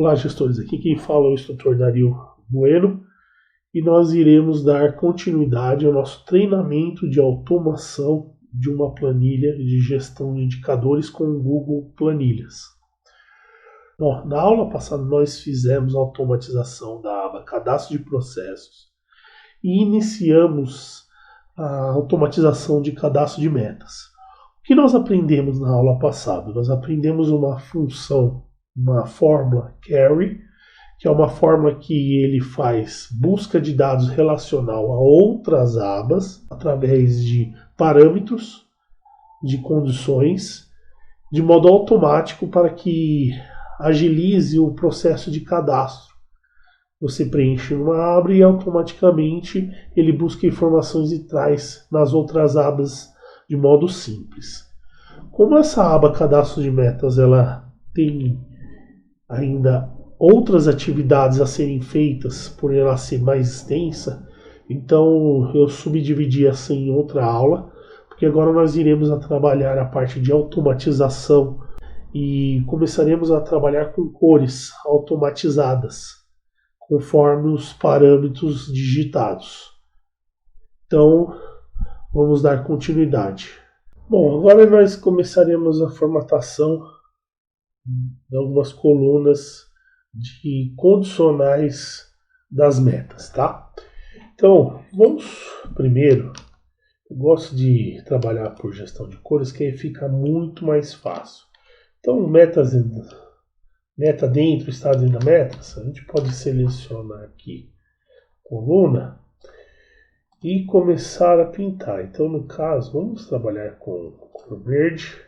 Olá, gestores, aqui quem fala é o instrutor Dario Bueno e nós iremos dar continuidade ao nosso treinamento de automação de uma planilha de gestão de indicadores com o Google Planilhas. Bom, na aula passada nós fizemos a automatização da aba Cadastro de Processos e iniciamos a automatização de cadastro de metas. O que nós aprendemos na aula passada? Nós aprendemos uma função, uma fórmula carry, que é uma fórmula que ele faz busca de dados relacional a outras abas através de parâmetros, de condições, de modo automático para que agilize o processo de cadastro. Você preenche uma aba e automaticamente ele busca informações e traz nas outras abas de modo simples. Como essa aba Cadastro de Metas ela tem ainda outras atividades a serem feitas por ela ser mais extensa, então eu subdividi essa em outra aula, porque agora nós iremos a trabalhar a parte de automatização e começaremos a trabalhar com cores automatizadas, conforme os parâmetros digitados. Então, vamos dar continuidade. Bom, agora nós começaremos a formatação de algumas colunas de condicionais das metas, tá? Então, vamos primeiro, eu gosto de trabalhar por gestão de cores, que aí fica muito mais fácil. Então, meta dentro, estado dentro da meta, a gente pode selecionar aqui coluna e começar a pintar. Então, no caso, vamos trabalhar com cor verde,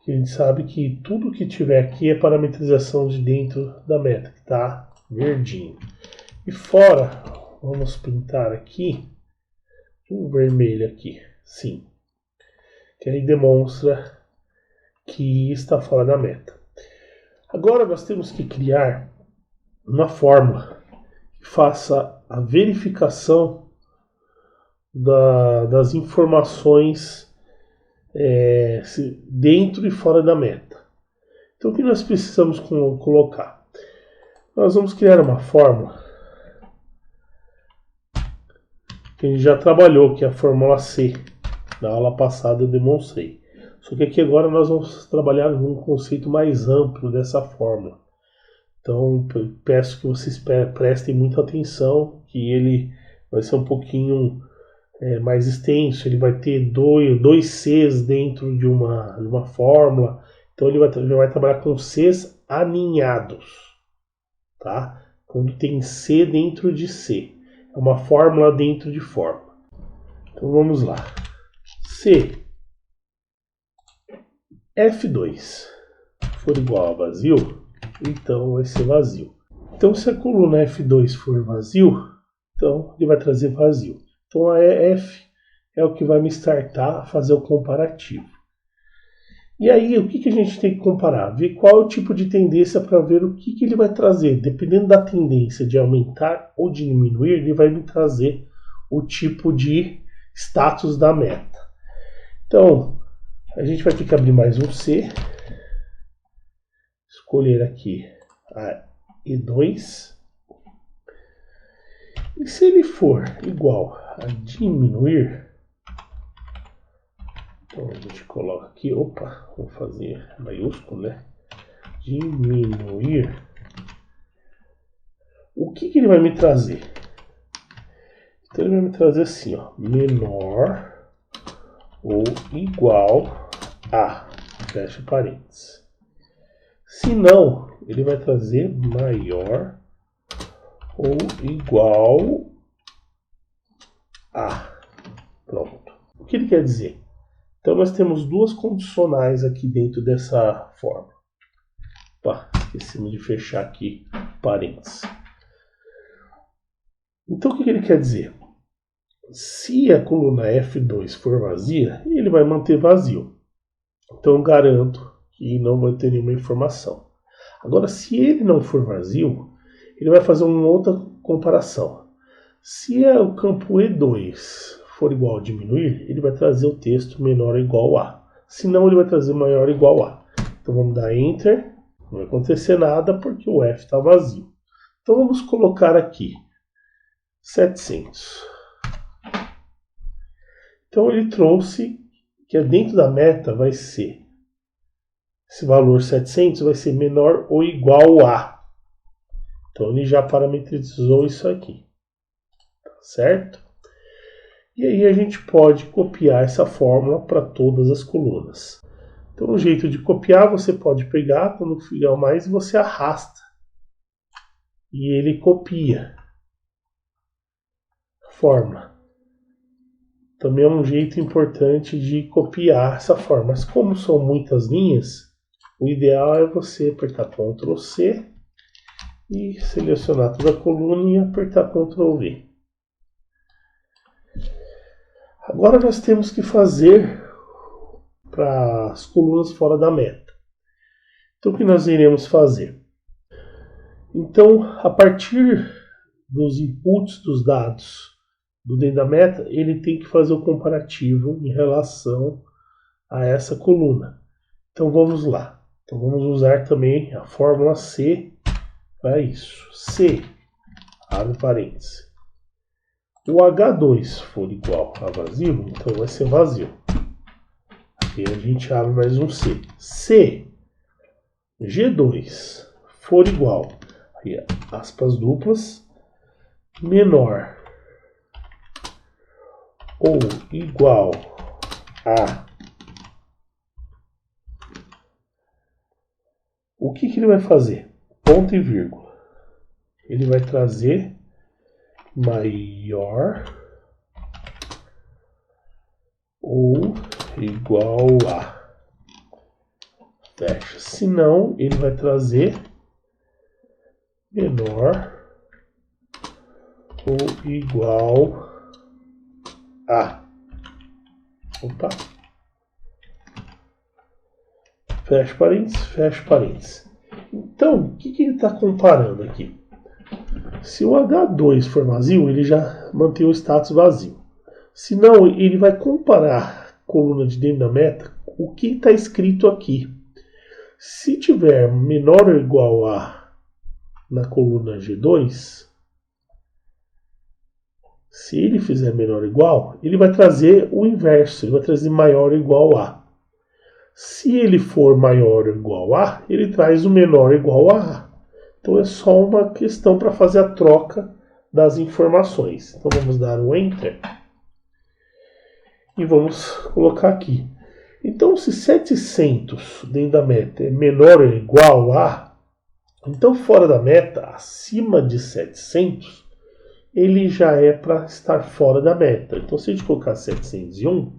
que a gente sabe que tudo que tiver aqui é parametrização de dentro da meta, que está verdinho. E fora, vamos pintar aqui um vermelho aqui, sim, que aí demonstra que está fora da meta. Agora nós temos que criar uma fórmula que faça a verificação das informações dentro e fora da meta. Então o que nós precisamos colocar? Nós vamos criar uma fórmula que a gente já trabalhou, que é a fórmula C. Na aula passada eu demonstrei. Só que aqui agora nós vamos trabalhar num conceito mais amplo dessa fórmula. Então peço que vocês prestem muita atenção, que ele vai ser um pouquinho mais extenso. Ele vai ter dois Cs dentro de uma fórmula. Então ele vai trabalhar com Cs aninhados, tá? Quando tem C dentro de C. É uma fórmula dentro de fórmula. Então vamos lá. C F2 for igual a vazio, então vai ser vazio. Então se a coluna F2 for vazio, então ele vai trazer vazio. Então a F é o que vai me startar a fazer o comparativo. E aí o que a gente tem que comparar? Ver qual é o tipo de tendência para ver o que ele vai trazer. Dependendo da tendência de aumentar ou de diminuir, ele vai me trazer o tipo de status da meta. Então a gente vai ter que abrir mais um C, escolher aqui a E2, e se ele for igual a diminuir, então a gente coloca aqui, vou fazer maiúsculo, né? Diminuir. O que ele vai me trazer? Então ele vai me trazer assim, ó, menor ou igual a, fecha parênteses. Se não, ele vai trazer maior ou igual a. Pronto. O que ele quer dizer? Então nós temos duas condicionais aqui dentro dessa forma. Esqueci de fechar aqui parênteses. Então o que ele quer dizer? Se a coluna F2 for vazia, ele vai manter vazio. Então eu garanto que não vai ter nenhuma informação. Agora, se ele não for vazio, ele vai fazer uma outra comparação. Se o campo E2 for igual a diminuir, ele vai trazer o texto menor ou igual a. Se não, ele vai trazer maior ou igual a. Então vamos dar Enter. Não vai acontecer nada porque o F está vazio. Então vamos colocar aqui 700. Então ele trouxe que dentro da meta vai ser, esse valor 700 vai ser menor ou igual a. Então ele já parametrizou isso aqui. Tá certo? E aí a gente pode copiar essa fórmula para todas as colunas. Então um jeito de copiar, você pode pegar, quando fizer o mais, você arrasta. E ele copia a fórmula. Também é um jeito importante de copiar essa forma. Mas como são muitas linhas, o ideal é você apertar Ctrl C e selecionar toda a coluna e apertar Ctrl V. Agora nós temos que fazer para as colunas fora da meta. Então o que nós iremos fazer? Então, a partir dos inputs dos dados do dentro da meta, ele tem que fazer o comparativo em relação a essa coluna. Então vamos lá. Então vamos usar também a fórmula C para isso. C, abre parênteses. O H2 for igual a vazio, então vai ser vazio. Aqui a gente abre mais um C. C, G2 for igual, aí, aspas duplas, menor ou igual a. O que ele vai fazer? Ponto e vírgula. Ele vai trazer maior ou igual a. Fecha. Se não, ele vai trazer menor ou igual a. Opa. Fecha parênteses, fecha parênteses. Então, o que ele está comparando aqui? Se o H2 for vazio, ele já mantém o status vazio. Se não, ele vai comparar a coluna de dentro da meta o que está escrito aqui. Se tiver menor ou igual a na coluna G2, se ele fizer menor ou igual, ele vai trazer o inverso, ele vai trazer maior ou igual a. Se ele for maior ou igual a, ele traz o menor ou igual a. Então é só uma questão para fazer a troca das informações. Então vamos dar um Enter e vamos colocar aqui. Então se 700 dentro da meta é menor ou igual a, então fora da meta, acima de 700, ele já é para estar fora da meta. Então se a gente colocar 701,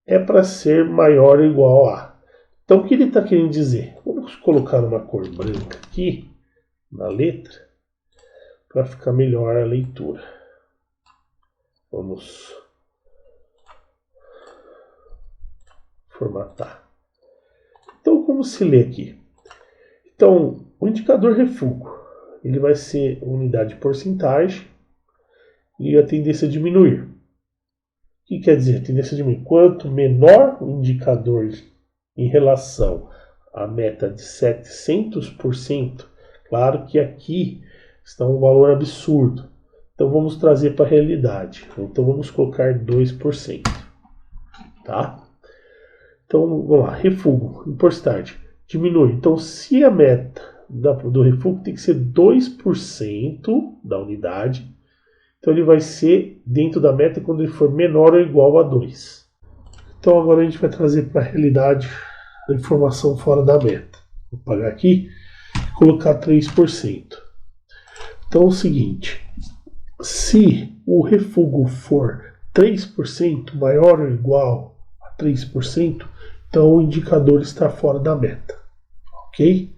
é para ser maior ou igual a. Então o que ele está querendo dizer? Vamos colocar uma cor branca aqui na letra para ficar melhor a leitura. Vamos formatar. Então como se lê aqui? Então o indicador refúgio, ele vai ser unidade de porcentagem e a tendência a diminuir. O que quer dizer? A tendência a diminuir. Quanto menor o indicador em relação à meta de 700%, claro que aqui está um valor absurdo. Então vamos trazer para a realidade. Então vamos colocar 2%. Tá? Então vamos lá, refúgio em porcentagem diminui. Então se a meta do refúgio tem que ser 2% da unidade, então ele vai ser dentro da meta quando ele for menor ou igual a 2. Então agora a gente vai trazer para a realidade a informação fora da meta. Vou apagar aqui e colocar 3%. Então é o seguinte, se o refúgio for 3% maior ou igual a 3%, então o indicador está fora da meta. Ok?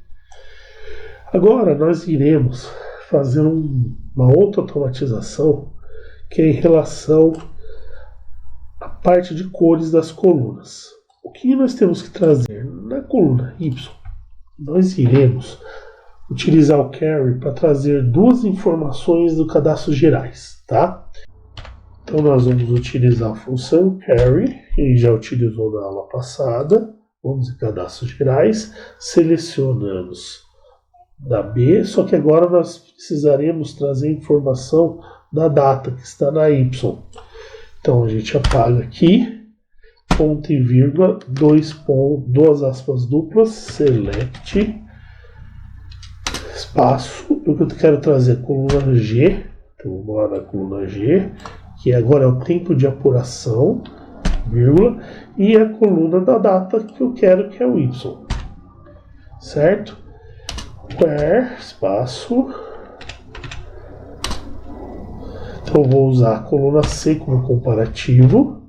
Agora nós iremos fazer uma outra automatização que é em relação à parte de cores das colunas. O que nós temos que trazer? Na coluna Y, nós iremos utilizar o carry para trazer duas informações do cadastro gerais, tá? Então nós vamos utilizar a função carry, que já utilizou na aula passada, Vamos em cadastros gerais, selecionamos da B, só que agora nós precisaremos trazer a informação da data que está na Y. Então a gente apaga aqui, ponto e vírgula, duas aspas duplas, select, espaço, o que eu quero trazer a coluna G, então vamos lá na coluna G, que agora é o tempo de apuração, vírgula, e a coluna da data que eu quero, que é o Y, certo? Where, espaço, então eu vou usar a coluna C como comparativo,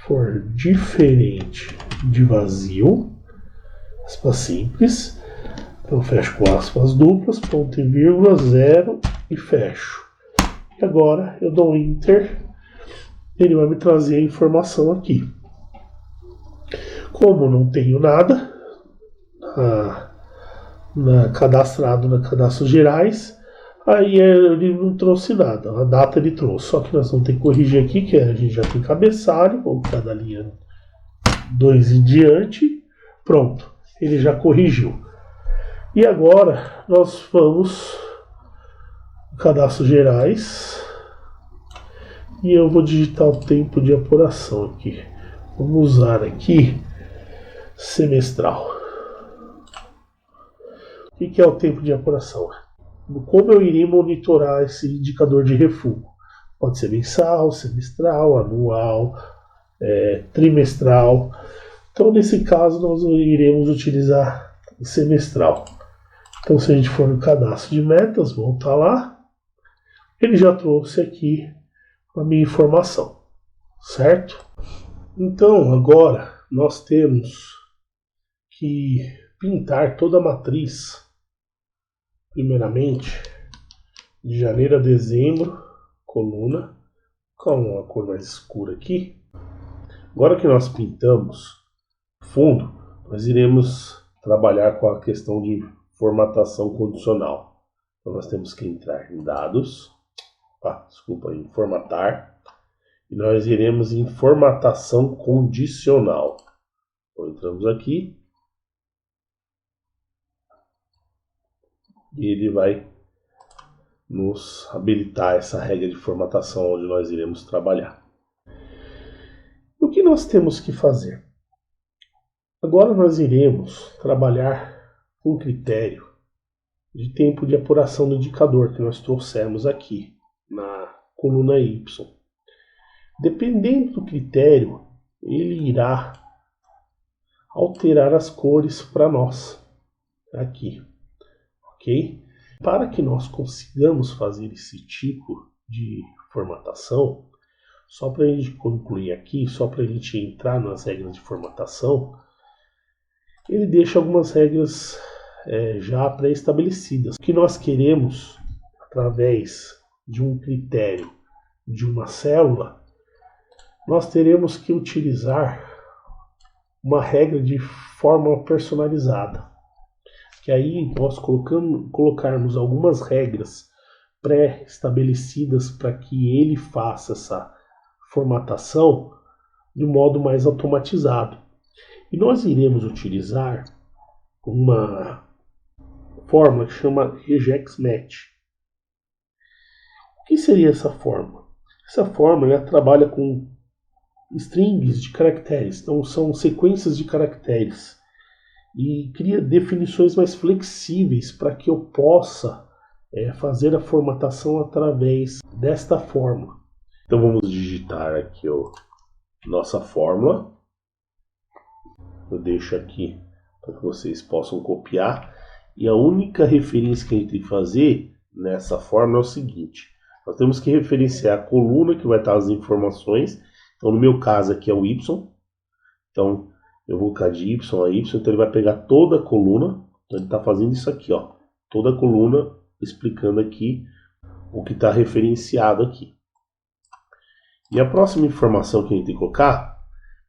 for diferente de vazio, aspas simples, então fecho com aspas duplas, ponto e vírgula, zero e fecho. E agora eu dou Enter, ele vai me trazer a informação aqui. Como não tenho nada cadastrado na cadastros gerais, aí ele não trouxe nada, a data ele trouxe, só que nós vamos ter que corrigir aqui, que a gente já tem cabeçalho, vamos cada linha 2 em diante, pronto, ele já corrigiu. E agora nós vamos no cadastros gerais e eu vou digitar o tempo de apuração aqui. Vamos usar aqui semestral. O que é o tempo de apuração? Como eu irei monitorar esse indicador de refúgio? Pode ser mensal, semestral, anual, trimestral. Então, nesse caso, nós iremos utilizar o semestral. Então, se a gente for no cadastro de metas, voltar lá, ele já trouxe aqui a minha informação, certo? Então, agora nós temos que pintar toda a matriz, primeiramente, de janeiro a dezembro, coluna, com a cor mais escura aqui. Agora que nós pintamos fundo, nós iremos trabalhar com a questão de formatação condicional. Então nós temos que entrar em dados, em formatar, e nós iremos em formatação condicional. Então entramos aqui, e ele vai nos habilitar essa regra de formatação onde nós iremos trabalhar. O que nós temos que fazer? Agora nós iremos trabalhar um critério de tempo de apuração do indicador que nós trouxemos aqui na coluna Y. Dependendo do critério, ele irá alterar as cores para nós aqui, ok? Para que nós consigamos fazer esse tipo de formatação, só para a gente concluir aqui, só para a gente entrar nas regras de formatação, ele deixa algumas regras já pré-estabelecidas. O que nós queremos, através de um critério de uma célula, nós teremos que utilizar uma regra de forma personalizada. Que aí nós colocarmos algumas regras pré-estabelecidas para que ele faça essa formatação de modo mais automatizado. E nós iremos utilizar uma fórmula que chama regex match. O que seria essa fórmula? Essa fórmula ela trabalha com strings de caracteres, então são sequências de caracteres, e cria definições mais flexíveis para que eu possa fazer a formatação através desta fórmula. Então vamos digitar aqui nossa fórmula. Eu deixo aqui para que vocês possam copiar. E a única referência que a gente tem que fazer nessa fórmula é o seguinte. Nós temos que referenciar a coluna que vai estar as informações. Então no meu caso aqui é o Y. Então eu vou colocar de Y a Y. Então ele vai pegar toda a coluna. Então ele está fazendo isso aqui, ó. Toda a coluna explicando aqui o que está referenciado aqui. E a próxima informação que a gente tem que colocar,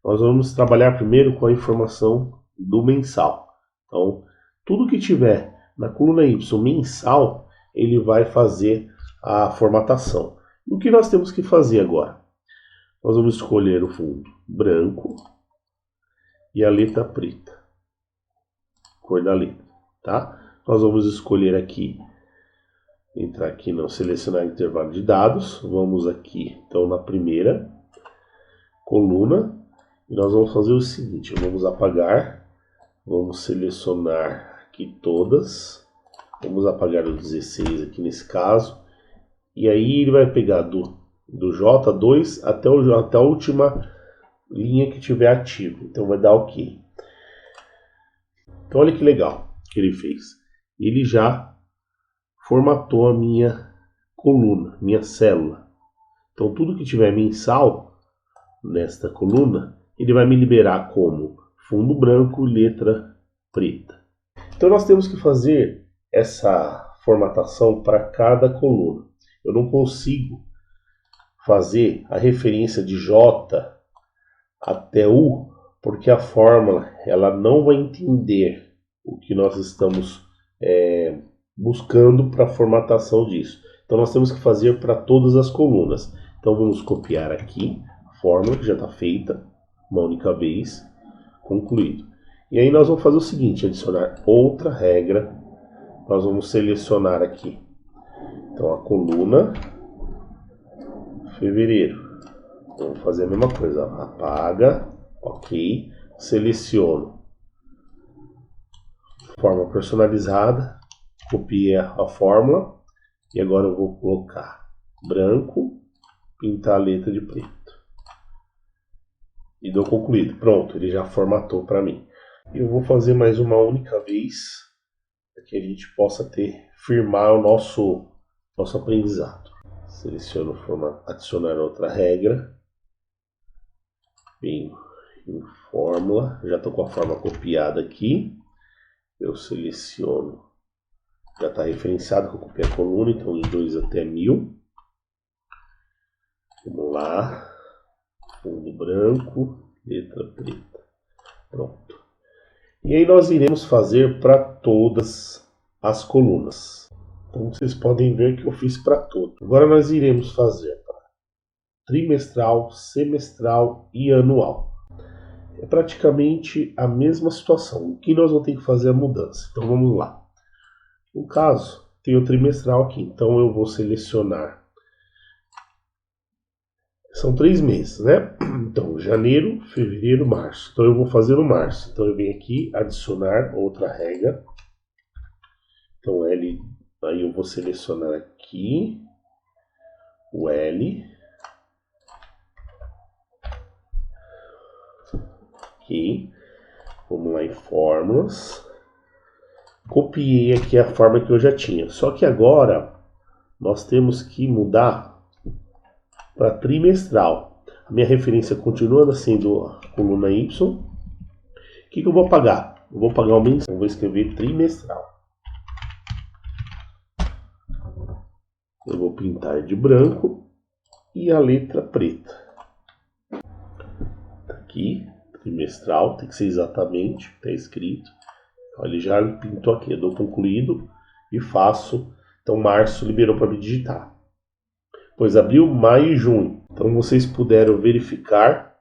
nós vamos trabalhar primeiro com a informação do mensal. Então, tudo que tiver na coluna Y mensal, ele vai fazer a formatação. E o que nós temos que fazer agora? Nós vamos escolher o fundo branco e a letra preta, cor da letra, tá? Nós vamos escolher aqui, entrar aqui no selecionar intervalo de dados, vamos aqui, então na primeira coluna, e nós vamos fazer o seguinte, vamos apagar, vamos selecionar aqui todas, vamos apagar o 16 aqui nesse caso, e aí ele vai pegar do J2 até a última linha que tiver ativo, então vai dar OK. Então olha que legal que ele fez, ele já formatou a minha coluna, minha célula, então tudo que tiver mensal nesta coluna, ele vai me liberar como fundo branco, letra preta. Então nós temos que fazer essa formatação para cada coluna. Eu não consigo fazer a referência de J até U, porque a fórmula ela não vai entender o que nós estamos buscando para a formatação disso. Então nós temos que fazer para todas as colunas. Então vamos copiar aqui a fórmula que já está feita, uma única vez, concluído. E aí nós vamos fazer o seguinte, adicionar outra regra, nós vamos selecionar aqui, então a coluna fevereiro, vamos fazer a mesma coisa, apaga, OK, seleciono, forma personalizada, copia a fórmula, e agora eu vou colocar branco, pintar a letra de preto. E dou concluído. Pronto, ele já formatou para mim. Eu vou fazer mais uma única vez, para que a gente possa firmar o nosso aprendizado. Seleciono adicionar outra regra. Venho em fórmula, já estou com a fórmula copiada aqui. Eu seleciono, já está referenciado que eu copiei a coluna, então de 2 até 1000. Vamos lá. Fundo branco, letra preta. Pronto. E aí nós iremos fazer para todas as colunas. Então vocês podem ver que eu fiz para todos. Agora nós iremos fazer para trimestral, semestral e anual. É praticamente a mesma situação. O que nós vamos ter que fazer é a mudança. Então vamos lá. No caso, tem o trimestral aqui. Então eu vou selecionar. São 3 meses, né? Então, janeiro, fevereiro, março. Então, eu vou fazer no março. Então, eu venho aqui, adicionar outra regra. Então, aí eu vou selecionar aqui o L. Ok. Vamos lá em fórmulas. Copiei aqui a forma que eu já tinha. Só que agora, nós temos que mudar para trimestral. A minha referência continua sendo a coluna Y. O que eu vou apagar? Eu vou apagar o mensal. Eu vou escrever trimestral. Eu vou pintar de branco e a letra preta. Aqui, trimestral, tem que ser exatamente o que está escrito. Então, ele já pintou aqui. Eu dou concluído e faço. Então, março liberou para me digitar. Pois abril, maio e junho. Então vocês puderam verificar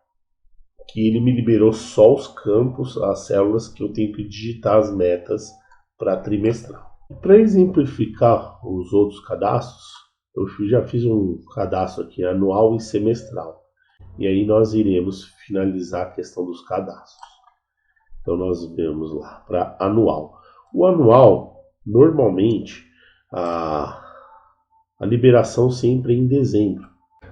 que ele me liberou só os campos, as células que eu tenho que digitar as metas para trimestral. Para exemplificar os outros cadastros, eu já fiz um cadastro aqui anual e semestral. E aí nós iremos finalizar a questão dos cadastros. Então nós vamos lá para anual. O anual, normalmente, a liberação sempre é em dezembro,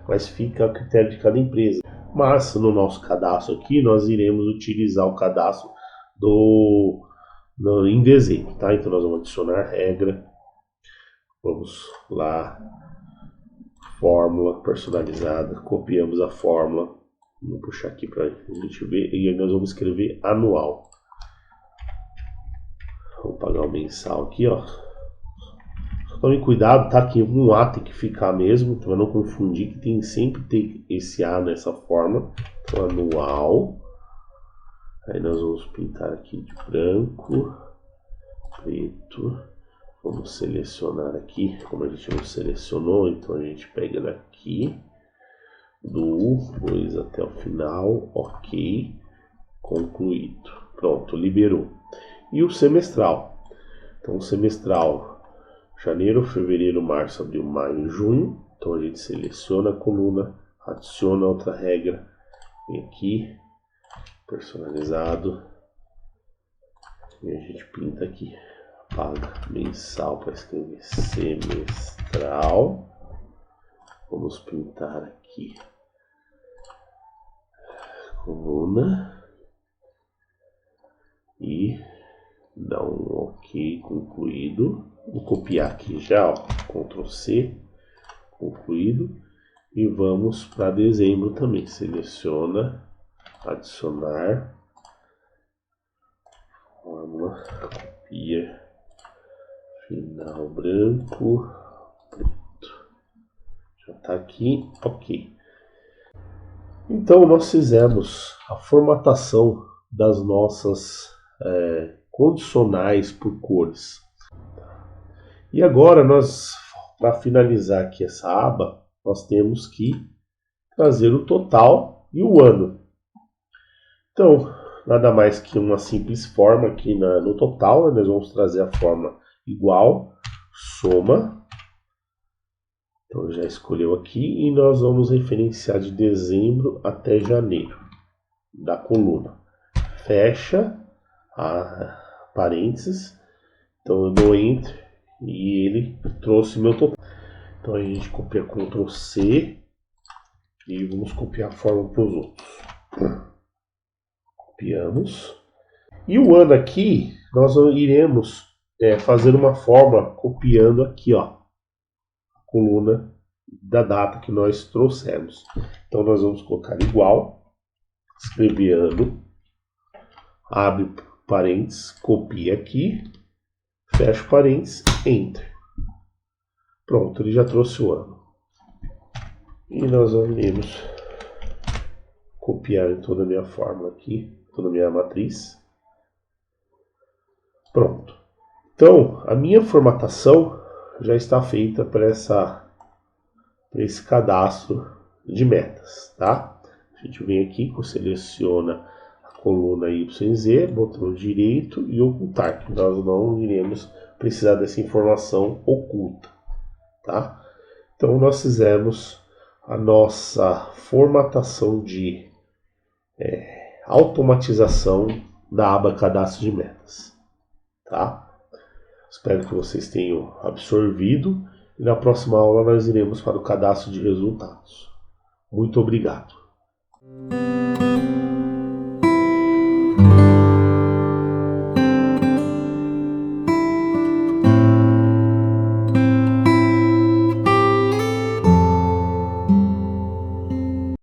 mas fica a critério de cada empresa. Mas no nosso cadastro aqui, nós iremos utilizar o cadastro em dezembro, tá? Então nós vamos adicionar regra, vamos lá, fórmula personalizada, copiamos a fórmula, vou puxar aqui para a gente ver, e aí nós vamos escrever anual. Vou pagar o mensal aqui, ó. Tome cuidado, tá? Que um A tem que ficar mesmo, para não confundir, que tem sempre ter esse A nessa forma. Então, anual. Aí nós vamos pintar aqui de branco, preto. Vamos selecionar aqui, como a gente não selecionou, então a gente pega daqui, do 2 até o final, OK. concluído. Pronto, liberou. E o semestral. Então, o semestral, janeiro, fevereiro, março, abril, maio, junho. Então, a gente seleciona a coluna, adiciona outra regra, vem aqui, personalizado, e a gente pinta aqui. Apaga mensal para escrever semestral. Vamos pintar aqui coluna e dar um OK, concluído. Vou copiar aqui já, ó, Ctrl C, concluído. E vamos para dezembro também. Seleciona, adicionar, fórmula, copia, final branco, preto. Já está aqui, OK. Então nós fizemos a formatação das nossas condicionais por cores. E agora nós, para finalizar aqui essa aba, nós temos que trazer o total e o ano. Então, nada mais que uma simples forma aqui no total, nós vamos trazer a forma igual, soma. Então já escolheu aqui e nós vamos referenciar de dezembro até janeiro da coluna. Fecha a parênteses, então eu dou Enter e ele trouxe meu total. Então a gente copia Ctrl C e vamos copiar a forma para os outros. Copiamos. E o ano aqui, nós iremos fazer uma forma copiando aqui, ó, coluna da data que nós trouxemos. Então nós vamos colocar igual, escrever ano, abre parênteses, copia aqui, fecha parênteses, Enter. Pronto, ele já trouxe o ano. E nós iremos copiar em toda a minha fórmula aqui, toda a minha matriz. Pronto. Então, a minha formatação já está feita para esse cadastro de metas, tá? A gente vem aqui, seleciona a coluna YZ, botão direito e ocultar, que nós não iremos precisar dessa informação oculta, tá? Então nós fizemos a nossa formatação de automatização da aba cadastro de metas, tá? Espero que vocês tenham absorvido e na próxima aula nós iremos para o cadastro de resultados. Muito obrigado.